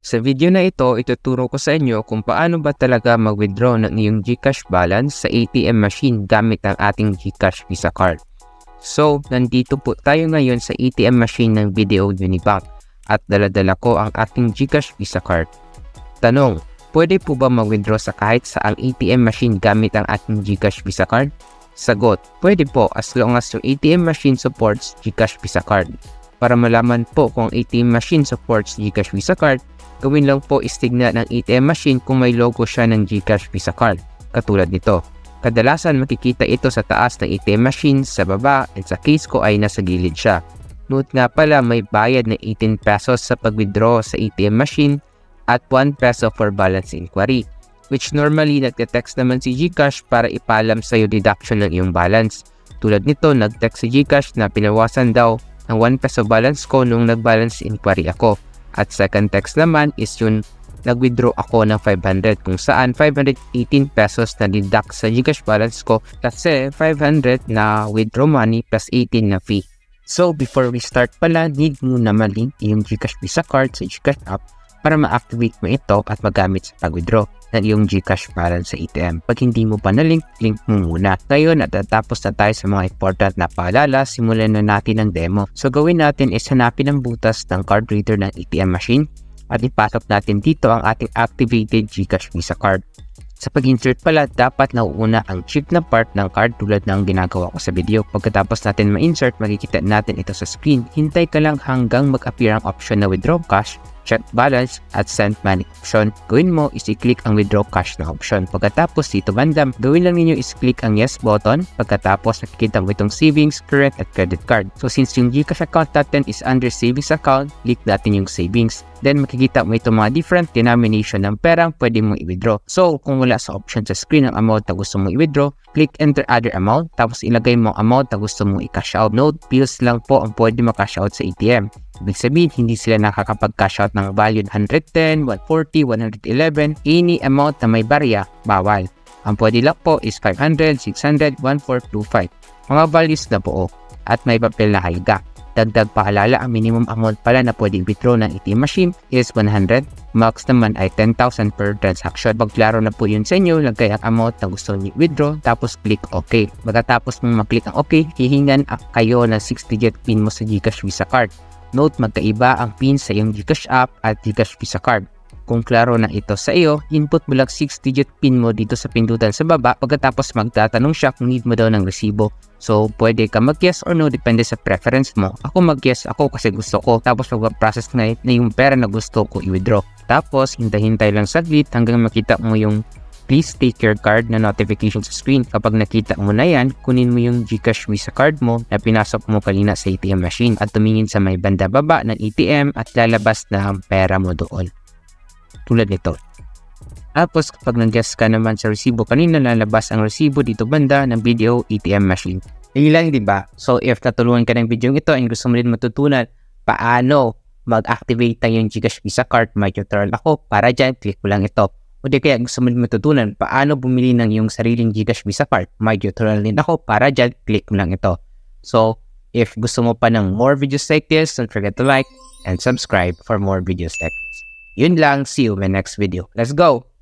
Sa video na ito, ituturo ko sa inyo kung paano ba talaga mag-withdraw ng iyong GCash balance sa ATM machine gamit ang ating GCash Visa Card. So, nandito po tayo ngayon sa ATM machine ng Video Unibank at daladala ko ang ating GCash Visa Card. Tanong, pwede po ba mag-withdraw sa kahit saang ATM machine gamit ang ating GCash Visa Card? Sagot, pwede po as long as your ATM machine supports GCash Visa Card. Para malaman po kung ATM machine supports GCash Visa Card, gawin lang po is tignan ng ATM machine kung may logo siya ng GCash Visa Card, katulad nito. Kadalasan makikita ito sa taas ng ATM machine, sa baba, at sa case ko ay nasa gilid siya. Note nga pala may bayad na 18 pesos sa pag-withdraw sa ATM machine at 1 peso for balance inquiry, which normally nagte-text naman si GCash para ipaalam sa'yo deduction ng iyong balance. Tulad nito, nag-text si GCash na pinawasan daw ng 1 peso balance ko nung nag-balance inquiry ako. At second text naman is yung nag-withdraw ako ng 500 kung saan 518 pesos na deduct sa GCash balance ko kasi 500 na withdraw money plus 18 na fee. So before we start pala, need mo na malink yung GCash Visa Card sa GCash app para ma-activate mo ito at magamit sa pag-withdraw ng iyong GCash balance sa ATM. Pag hindi mo pa na-link, link mo muna. Ngayon, natatapos na tayo sa mga important na paalala, simulan na natin ang demo. So gawin natin is hanapin ang butas ng card reader ng ATM machine at ipasok natin dito ang ating activated GCash Visa Card. Sa pag-insert pala, dapat nauuna ang chip na part ng card tulad ng ginagawa ko sa video. Pagkatapos natin ma-insert, makikita natin ito sa screen. Hintay ka lang hanggang mag-appear ang option na withdraw cash, check balance, at send money option. Gawin mo is i-click ang withdraw cash na option. Pagkatapos dito bandam, gawin lang ninyo is click ang yes button. Pagkatapos nakikita mo itong savings, current, at credit card. So since yung GCash account natin is under savings account, click natin yung savings. Then makikita mo itong mga different denomination ng perang pwede mong i-withdraw. So kung wala sa option sa screen ang amount na gusto mong i-withdraw, click enter other amount, tapos ilagay mo ang amount na gusto mong i-cash out. Note, bills lang po ang pwede ma-cash out sa ATM. Ibig sabihin, hindi sila nakakapag-cash out ng value 110, 140, 111, any amount na may barya, bawal. Ang pwede lang po is 500, 600, 1425. Mga values na buo at may papel na halaga. Dagdag paalala, ang minimum amount pala na pwedeng withdraw ng ATM machine is 100. Max naman ay 10,000 per transaction. Pag klaro na po yun sa inyo, lagay ang amount na gusto niyo withdraw, tapos click OK. Pagkatapos mong mag-click ang OK, hihingan kayo ng 6-digit PIN mo sa GCash Visa Card. Note, magkaiba ang PIN sa iyong GCash app at GCash Visa Card. Kung klaro na ito sa iyo, input mo lang 6-digit PIN mo dito sa pindutan sa baba, pagkatapos magtatanong siya kung need mo daw ng resibo. So, pwede ka mag-yes or no, depende sa preference mo. Ako mag-yes ako kasi gusto ko, tapos mag-process na yung pera na gusto ko i-withdraw. Tapos, hintay-hintay lang saglit hanggang makita mo yung please take your card na notification sa screen. Kapag nakita mo na yan, kunin mo yung GCash Visa Card mo na pinasok mo kanina sa ATM machine at tumingin sa may banda baba ng ATM at lalabas na ang pera mo doon. Tulad nito. Tapos kapag nag-guess ka naman sa resibo kanina, lalabas ang resibo dito banda ng Video ATM machine. Yun lang, diba? So if natulungan ka ng video ito and gusto mo rin matutunan paano mag-activate ng yung GCash Visa Card, may tutorial ako para dyan, click mo lang ito. O di kaya gusto mo rin matutunan paano bumili ng yung sariling GCash Visa Card, may tutorial din ako para dyan, click mo lang ito. So if gusto mo pa ng more videos like this, don't forget to like and subscribe for more videos like this. Yun lang, see you in my next video. Let's go!